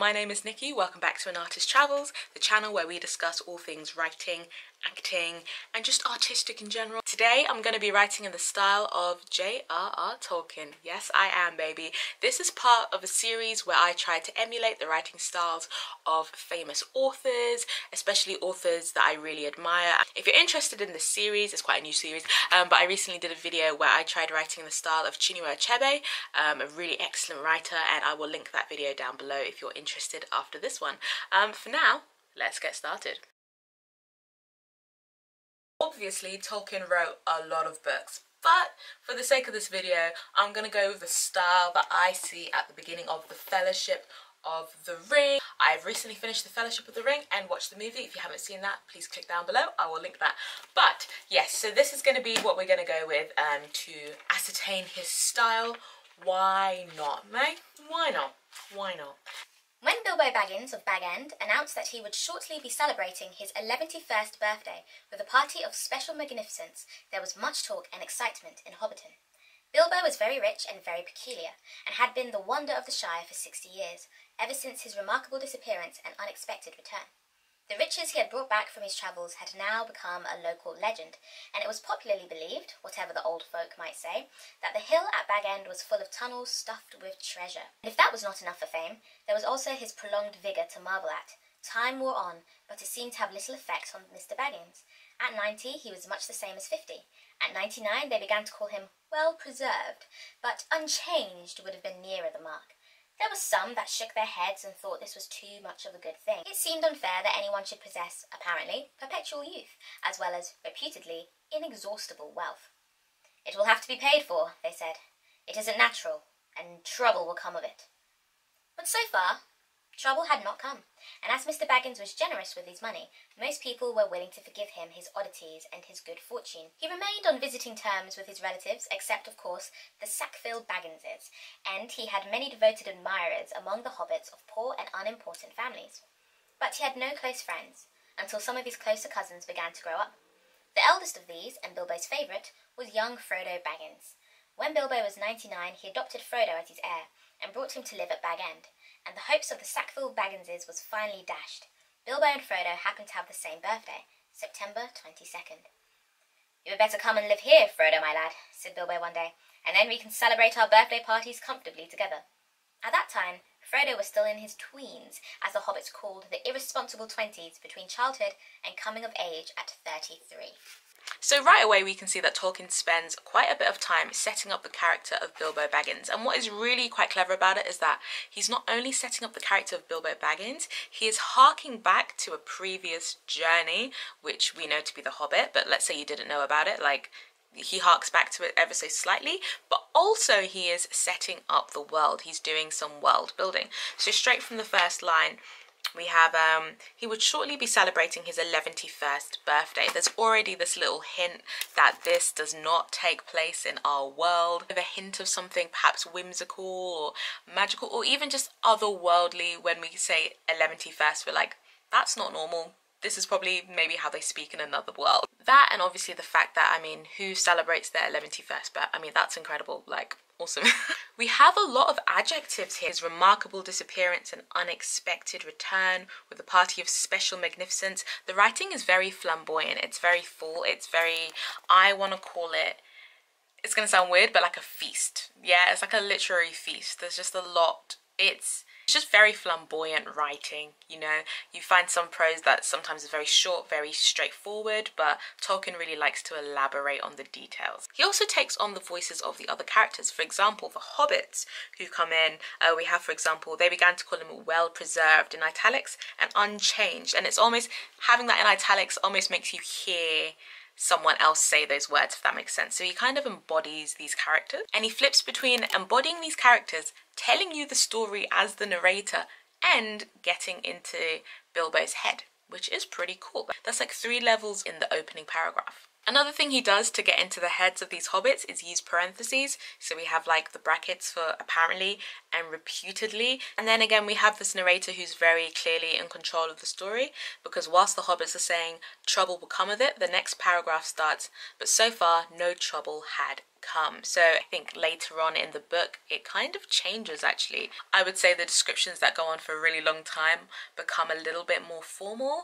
my name is Nikki. Welcome back to An Artist Travels, the channel where we discuss all things writing, acting, and just artistic in general. Today I'm going to be writing in the style of J.R.R. Tolkien. Yes, I am, baby. This is part of a series where I try to emulate the writing styles of famous authors, especially authors that I really admire. If you're interested in this series, it's quite a new series, but I recently did a video where I tried writing in the style of Chinua Achebe, a really excellent writer, and I will link that video down below if you're interested after this one. For now, let's get started. Obviously, Tolkien wrote a lot of books, but for the sake of this video, I'm going to go with the style that I see at the beginning of The Fellowship of the Ring. I've recently finished The Fellowship of the Ring and watched the movie. If you haven't seen that, please click down below. I will link that. But yes, so this is going to be what we're going to go with to ascertain his style. Why not, mate? Why not? Why not? When Bilbo Baggins of Bag End announced that he would shortly be celebrating his 11th birthday with a party of special magnificence, there was much talk and excitement in Hobbiton. Bilbo was very rich and very peculiar, and had been the wonder of the Shire for 60 years, ever since his remarkable disappearance and unexpected return. The riches he had brought back from his travels had now become a local legend, and it was popularly believed, whatever the old folk might say, that the hill at Bag End was full of tunnels stuffed with treasure. And if that was not enough for fame, there was also his prolonged vigour to marvel at. Time wore on, but it seemed to have little effect on Mr. Baggins. At 90, he was much the same as 50. At 99, they began to call him well-preserved, but unchanged would have been nearer the mark. There were some that shook their heads and thought this was too much of a good thing. It seemed unfair that anyone should possess, apparently, perpetual youth, as well as, reputedly, inexhaustible wealth. It will have to be paid for, they said. It isn't natural, and trouble will come of it. But so far, trouble had not come, and as Mr. Baggins was generous with his money, most people were willing to forgive him his oddities and his good fortune. He remained on visiting terms with his relatives, except, of course, the Sackville Bagginses, and he had many devoted admirers among the hobbits of poor and unimportant families. But he had no close friends, until some of his closer cousins began to grow up. The eldest of these, and Bilbo's favourite, was young Frodo Baggins. When Bilbo was 99, he adopted Frodo as his heir, and brought him to live at Bag End, and the hopes of the Sackville Bagginses was finally dashed. Bilbo and Frodo happened to have the same birthday, September 22nd. "You had better come and live here, Frodo, my lad," said Bilbo one day, "and then we can celebrate our birthday parties comfortably together." At that time, Frodo was still in his tweens, as the hobbits called the irresponsible 20s between childhood and coming of age at 33. So right away we can see that Tolkien spends quite a bit of time setting up the character of Bilbo Baggins, and what is really quite clever about it is that he's not only setting up the character of Bilbo Baggins, he is harking back to a previous journey, which we know to be The Hobbit, but let's say you didn't know about it, like he harks back to it ever so slightly, but also he is setting up the world. He's doing some world building. So straight from the first line, we have, he would shortly be celebrating his 11th birthday. There's already this little hint that this does not take place in our world. A hint of something perhaps whimsical or magical or even just otherworldly. When we say 11th, we're like, that's not normal. This is probably maybe how they speak in another world. That, and obviously the fact that, I mean, who celebrates their 11th? But I mean, that's incredible, like, awesome. We have a lot of adjectives here. His remarkable disappearance and unexpected return with a party of special magnificence. The writing is very flamboyant, it's very full, it's very, I want to call it, it's going to sound weird, but like a feast. Yeah, it's like a literary feast. There's just a lot. It's just very flamboyant writing, you know. You find some prose that sometimes is very short, very straightforward, but Tolkien really likes to elaborate on the details. He also takes on the voices of the other characters. For example, the hobbits who come in, we have, for example, they began to call him well-preserved in italics and unchanged, and it's almost, having that in italics almost makes you hear someone else say those words, if that makes sense. So he kind of embodies these characters, and he flips between embodying these characters, telling you the story as the narrator, and getting into Bilbo's head, which is pretty cool. That's like 3 levels in the opening paragraph. Another thing he does to get into the heads of these hobbits is use parentheses. So we have like the brackets for apparently and reputedly. And then again, we have this narrator who's very clearly in control of the story, because whilst the hobbits are saying trouble will come of it, the next paragraph starts, but so far no trouble had come. So I think later on in the book it kind of changes actually. I would say the descriptions that go on for a really long time become a little bit more formal,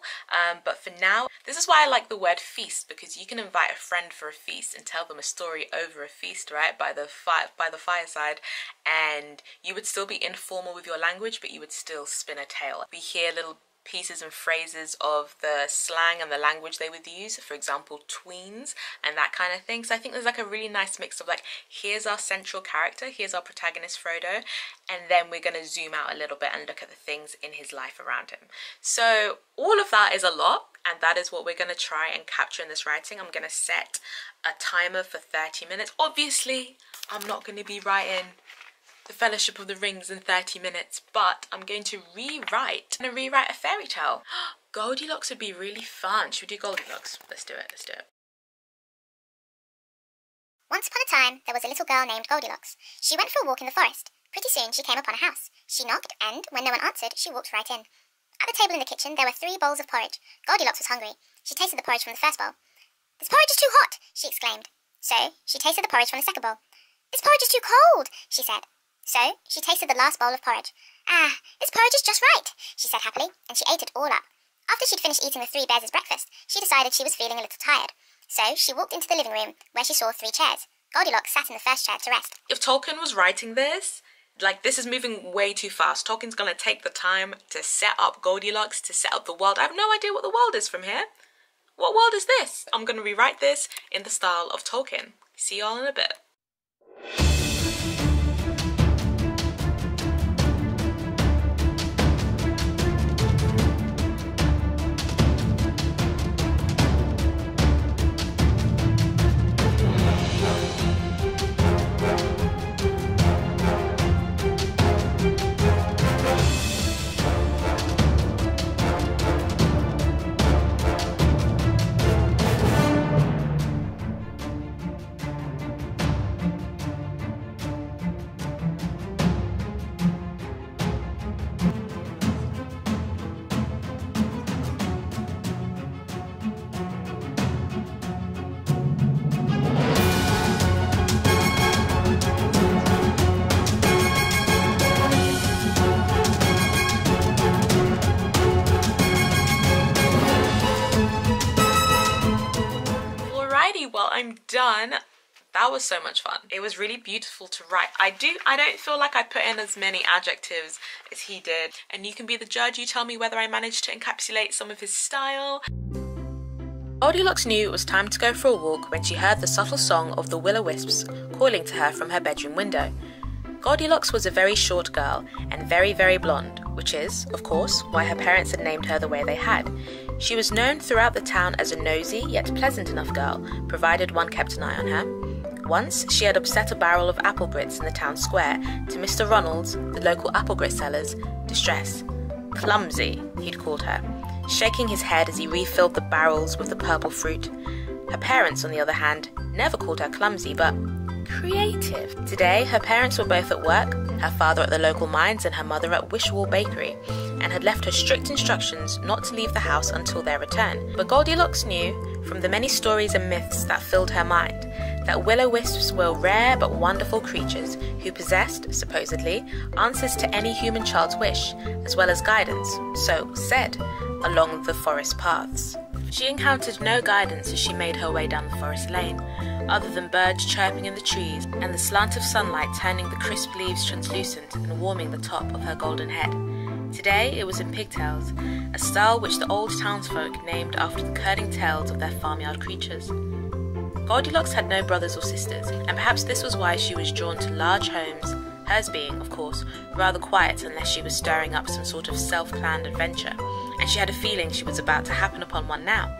but for now, this is why I like the word feast, because you can invite a friend for a feast and tell them a story over a feast, right, by the fireside, and you would still be informal with your language, but you would still spin a tale. We hear little pieces and phrases of the slang and the language they would use, for example tweens and that kind of thing. So I think there's like a really nice mix of like, here's our central character, here's our protagonist Frodo, and then we're going to zoom out a little bit and look at the things in his life around him. So all of that is a lot, and that is what we're going to try and capture in this writing. I'm going to set a timer for 30 minutes. Obviously I'm not going to be writing The Fellowship of the Rings in 30 minutes, but I'm going to rewrite a fairy tale. Goldilocks would be really fun. Should we do Goldilocks? Let's do it, let's do it. Once upon a time, there was a little girl named Goldilocks. She went for a walk in the forest. Pretty soon, she came upon a house. She knocked, and when no one answered, she walked right in. At the table in the kitchen, there were 3 bowls of porridge. Goldilocks was hungry. She tasted the porridge from the first bowl. "This porridge is too hot," she exclaimed. So, she tasted the porridge from the second bowl. "This porridge is too cold," she said. So, she tasted the last bowl of porridge. "Ah, this porridge is just right," she said happily, and she ate it all up. After she'd finished eating the 3 bears' breakfast, she decided she was feeling a little tired. So, she walked into the living room, where she saw 3 chairs. Goldilocks sat in the first chair to rest. If Tolkien was writing this, like, this is moving way too fast. Tolkien's gonna take the time to set up Goldilocks, to set up the world. I have no idea what the world is from here. What world is this? I'm gonna rewrite this in the style of Tolkien. See y'all in a bit. Well, I'm done. That was so much fun. It was really beautiful to write. I don't feel like I put in as many adjectives as he did, and you can be the judge. You tell me whether I managed to encapsulate some of his style. Goldilocks knew it was time to go for a walk when she heard the subtle song of the will-o-wisps calling to her from her bedroom window. Goldilocks was a very short girl and very, very blonde, which is, of course, why her parents had named her the way they had. She was known throughout the town as a nosy yet pleasant enough girl, provided one kept an eye on her. Once, she had upset a barrel of apple grits in the town square to Mr. Ronald's, the local apple grit seller's, distress. Clumsy, he'd called her, shaking his head as he refilled the barrels with the purple fruit. Her parents, on the other hand, never called her clumsy, but creative. Today, her parents were both at work, her father at the local mines and her mother at Wishwall Bakery, and had left her strict instructions not to leave the house until their return. But Goldilocks knew, from the many stories and myths that filled her mind, that will-o-wisps were rare but wonderful creatures who possessed, supposedly, answers to any human child's wish, as well as guidance, so said, along the forest paths. She encountered no guidance as she made her way down the forest lane, other than birds chirping in the trees and the slant of sunlight turning the crisp leaves translucent and warming the top of her golden head. Today it was in pigtails, a style which the old townsfolk named after the curling tails of their farmyard creatures. Goldilocks had no brothers or sisters, and perhaps this was why she was drawn to large homes, hers being, of course, rather quiet unless she was stirring up some sort of self-planned adventure, and she had a feeling she was about to happen upon one now.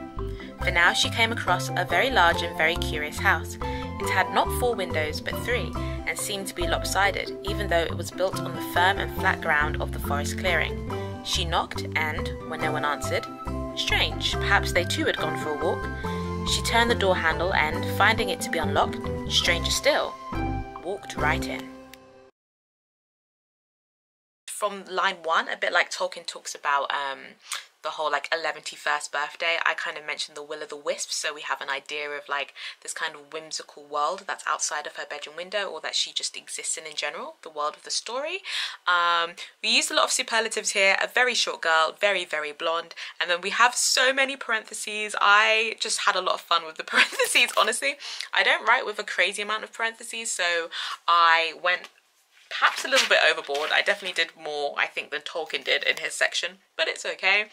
For now she came across a very large and very curious house. It had not 4 windows but 3, and seemed to be lopsided, even though it was built on the firm and flat ground of the forest clearing. She knocked, and, when no one answered, strange, perhaps they too had gone for a walk, She turned the door handle and, finding it to be unlocked, stranger still, walked right in. From line 1, a bit like Tolkien talks about the whole like 11th birthday, I kind of mentioned the will-o'-the-wisp, so we have an idea of like this kind of whimsical world that's outside of her bedroom window, or that she just exists in general, the world of the story. We used a lot of superlatives here. A very short girl, very, very blonde, and then we have so many parentheses. I just had a lot of fun with the parentheses, honestly. I don't write with a crazy amount of parentheses, so I went perhaps a little bit overboard. I definitely did more, I think, than Tolkien did in his section, but it's okay.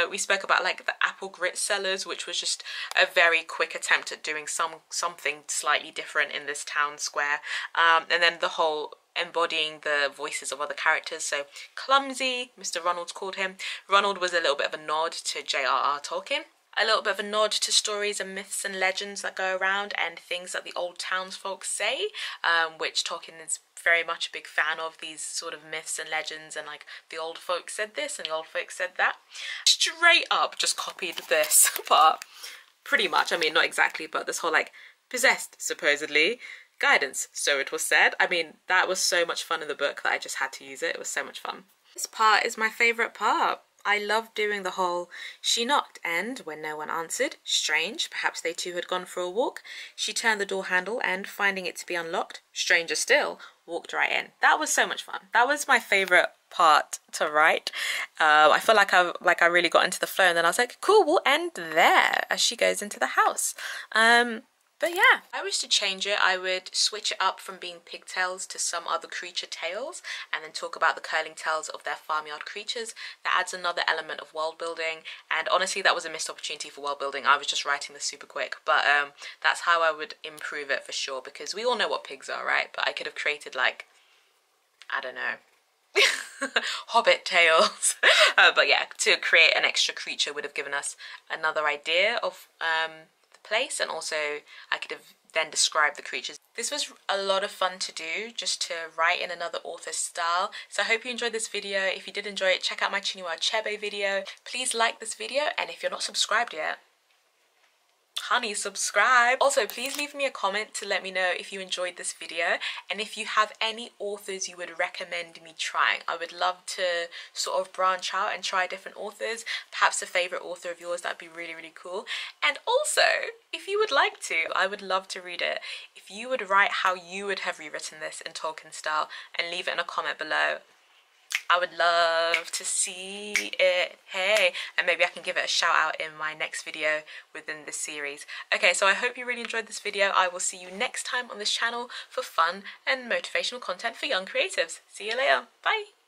We spoke about like the apple grit sellers, which was just a very quick attempt at doing something slightly different in this town square. And then the whole embodying the voices of other characters. So Clumsy, Mr. Ronald's called him. Ronald was a little bit of a nod to J.R.R. Tolkien. A little bit of a nod to stories and myths and legends that go around and things that the old townsfolk say, which Tolkien is very much a big fan of, these sort of myths and legends, and like the old folks said this and the old folks said that. Straight up just copied this part, pretty much. I mean, not exactly, but this whole like possessed, supposedly, guidance, so it was said. I mean, that was so much fun in the book that I just had to use it. It was so much fun. This part is my favourite part. I love doing the whole she knocked and, when no one answered, strange, perhaps they two had gone for a walk, she turned the door handle and, finding it to be unlocked, stranger still, walked right in. That was so much fun. That was my favourite part to write. I feel like I really got into the flow, and then I was like, cool, we'll end there as she goes into the house. But yeah, if I was to change it, I would switch it up from being pigtails to some other creature tails, and then talk about the curling tails of their farmyard creatures. That adds another element of world building, and honestly that was a missed opportunity for world building. I was just writing this super quick, but that's how I would improve it for sure, because we all know what pigs are, right? But I could have created like, I don't know, hobbit tails. But yeah, to create an extra creature would have given us another idea of place, and also I could have then described the creatures. This was a lot of fun to do, just to write in another author's style. So I hope you enjoyed this video. If you did enjoy it, check out my Chinua Achebe video. Please like this video, and if you're not subscribed yet, honey, subscribe. Also, please leave me a comment to let me know if you enjoyed this video, and if you have any authors you would recommend me trying. I would love to sort of branch out and try different authors, perhaps a favorite author of yours. That'd be really, really cool. And also, if you would like to, I would love to read it. If you would write how you would have rewritten this in Tolkien style and leave it in a comment below, I would love to see it. Hey, and maybe I can give it a shout out in my next video within this series. Okay, so I hope you really enjoyed this video. I will see you next time on this channel for fun and motivational content for young creatives. See you later. Bye.